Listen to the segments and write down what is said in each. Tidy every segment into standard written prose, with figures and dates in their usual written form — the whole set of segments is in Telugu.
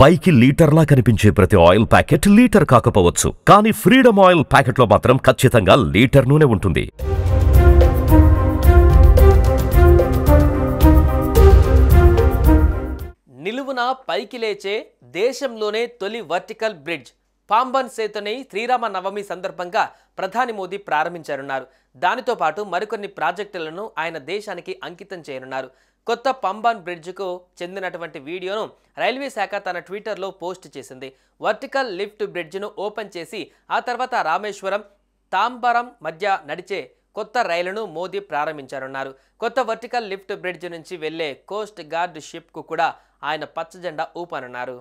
పైకి లీటర్లా కనిపించే ప్రతి ఆయిల్ ప్యాకెట్ లీటర్ కాకపోవచ్చు, కానీ ఫ్రీడమ్ ఆయిల్ ప్యాకెట్లో మాత్రం ఖచ్చితంగా లీటర్ నూనె ఉంటుంది. నిలువున పైకి లేచే దేశంలోనే తొలి వర్టికల్ బ్రిడ్జ్ పాంబన్ సేతుని శ్రీరామ నవమి సందర్భంగా ప్రధాని మోదీ ప్రారంభించనున్నారు. దానితో పాటు మరికొన్ని ప్రాజెక్టులను ఆయన దేశానికి అంకితం చేయనున్నారు. కొత్త పంబన్ బ్రిడ్జ్కు చెందినటువంటి వీడియోను రైల్వే శాఖ తన ట్విట్టర్లో పోస్ట్ చేసింది. వర్టికల్ లిఫ్ట్ బ్రిడ్జ్ను ఓపెన్ చేసి ఆ తర్వాత రామేశ్వరం తాంబరం మధ్య నడిచే కొత్త రైలును మోదీ ప్రారంభించనున్నారు. కొత్త వర్టికల్ లిఫ్ట్ బ్రిడ్జ్ నుంచి వెళ్లే కోస్ట్ గార్డ్ షిప్కు కూడా ఆయన పచ్చజెండా ఊపనున్నారు.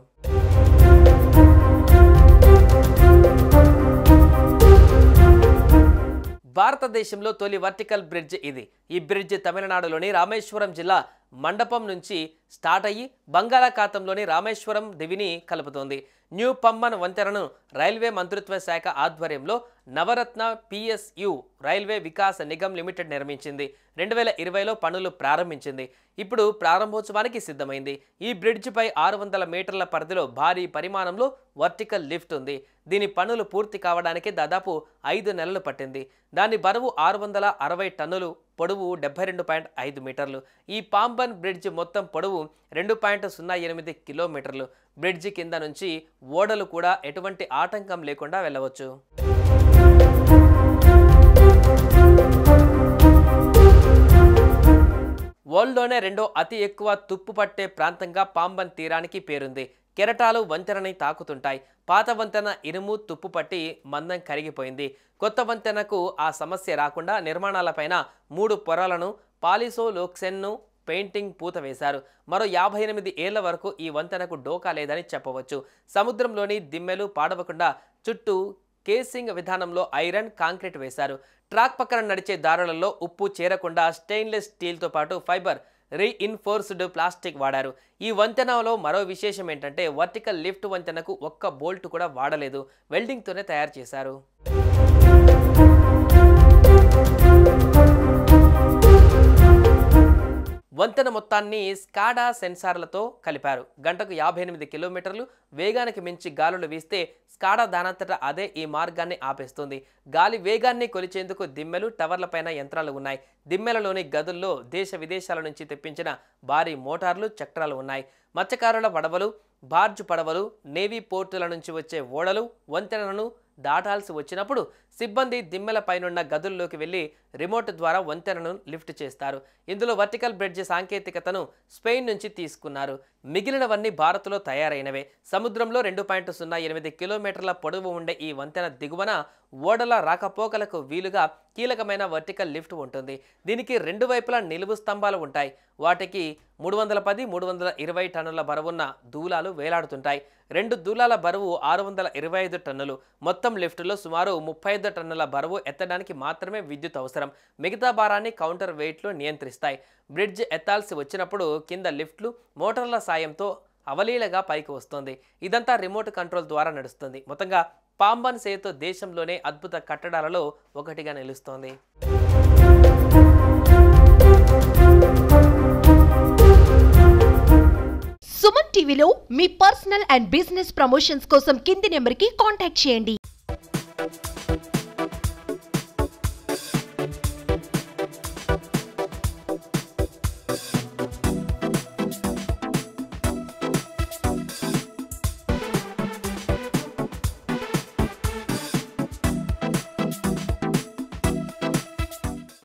భారతదేశంలో తొలి వర్టికల్ బ్రిడ్జ్ ఇది. ఈ బ్రిడ్జ్ తమిళనాడులోని రామేశ్వరం జిల్లా మండపం నుంచి స్టార్ట్ అయ్యి బంగాళాఖాతంలోని రామేశ్వరం దివిని కలుపుతోంది. న్యూ పంబన్ వంతెనను రైల్వే మంత్రిత్వ శాఖ ఆధ్వర్యంలో నవరత్న PSU railway Vikas Nigam limited నిర్మించింది. 2020లో పనులు ప్రారంభించింది. ఇప్పుడు ప్రారంభోత్సవానికి సిద్ధమైంది. ఈ బ్రిడ్జిపై 600 మీటర్ల పరిధిలో భారీ పరిమాణంలో వర్టికల్ లిఫ్ట్ ఉంది. దీని పనులు పూర్తి కావడానికి దాదాపు 5 నెలలు పట్టింది. దాని బరువు 660 టన్నులు, పొడవు 72.5 మీటర్లు. ఈ పాంబన్ బ్రిడ్జ్ మొత్తం పొడవు 2.08 కిలోమీటర్లు. బ్రిడ్జి కింద నుంచి ఓడలు కూడా ఎటువంటి ఆటంకం లేకుండా వెళ్ళవచ్చు. వరల్డ్లోనే రెండో అతి ఎక్కువ తుప్పు పట్టే ప్రాంతంగా పాంబన్ తీరానికి పేరుంది. కెరటాలు వంతెనని తాకుతుంటాయి. పాత వంతెన ఇనుము తుప్పు పట్టి మందం కరిగిపోయింది. కొత్త వంతెనకు ఆ సమస్య రాకుండా నిర్మాణాలపైన 3 పొరలను పాలిసోలోక్సెన్ను పెయింటింగ్ పూత వేశారు. మరో 58 ఏళ్ల వరకు ఈ వంతెనకు డోకా లేదని చెప్పవచ్చు. సముద్రంలోని దిమ్మెలు పాడవకుండా చుట్టూ కేసింగ్ విధానంలో ఐరన్, కాంక్రీట్ వేశారు. ట్రాక్ పక్కన నడిచే దారులలో ఉప్పు చేరకుండా స్టెయిన్లెస్ స్టీల్తో పాటు ఫైబర్ రీఇన్ఫోర్స్డ్ ప్లాస్టిక్ వాడారు. ఈ వంతెనలో మరో విశేషం ఏంటంటే వర్టికల్ లిఫ్ట్ వంతెనకు ఒక్క బోల్ట్ కూడా వాడలేదు. వెల్డింగ్తోనే తయారు చేశారు. వంతెన మొత్తాన్ని స్కాడా సెన్సార్లతో కలిపారు. గంటకు 58 కిలోమీటర్లు వేగానికి మించి గాలులు వీస్తే స్కాడా దానంతట అదే ఈ మార్గాన్ని ఆపేస్తుంది. గాలి వేగాన్ని కొలిచేందుకు దిమ్మెలు, టవర్లపైన యంత్రాలు ఉన్నాయి. దిమ్మెలలోని గదుల్లో దేశ విదేశాల నుంచి తెప్పించిన భారీ మోటార్లు, చక్రాలు ఉన్నాయి. మత్స్యకారుల పడవలు, బార్జ్ పడవలు, నేవీ పోర్టుల నుంచి వచ్చే ఓడలు వంతెనలను దాటాల్సి వచ్చినప్పుడు సిబ్బంది దిమ్మెల పైనున్న గదుల్లోకి వెళ్లి రిమోట్ ద్వారా వంతెనను లిఫ్ట్ చేస్తారు. ఇందులో వర్టికల్ బ్రిడ్జ్ సాంకేతికతను స్పెయిన్ నుంచి తీసుకున్నారు. మిగిలినవన్నీ భారత్లో తయారైనవే. సముద్రంలో 2.08 కిలోమీటర్ల పొడవు ఉండే ఈ వంతెన దిగువన ఓడల రాకపోకలకు వీలుగా కీలకమైన వర్టికల్ లిఫ్ట్ ఉంటుంది. దీనికి 2 వైపులా నిలువు స్తంభాలు ఉంటాయి. వాటికి 310, 320 టన్నుల బరువున్న దూలాలు వేలాడుతుంటాయి. 2 దూలాల బరువు 625 టన్నులు. మొత్తం లిఫ్టులో సుమారు 35 టన్నుల బరువు ఎత్తడానికి మాత్రమే విద్యుత్ అవసరం. మిగతా భారాన్ని కౌంటర్ వెయిట్లో నియంత్రిస్తాయి. బ్రిడ్జ్ ఎత్తాల్సి వచ్చినప్పుడు కింద లిఫ్ట్లు మోటార్ల సాయంతో అవలీలగా పైకి వస్తుంది. ఇదంతా రిమోట్ కంట్రోల్ ద్వారా నడుస్తుంది. మొత్తంగా పాంబన్ సేతు దేశంలోనే అద్భుత కట్టడాలలో ఒకటిగా నిలుస్తోంది. సుమన్ టీవీలో మీ పర్సనల్ అండ్ బిజినెస్ ప్రమోషన్స్ కోసం కింది నెంబర్కి కాంటాక్ట్ చేయండి.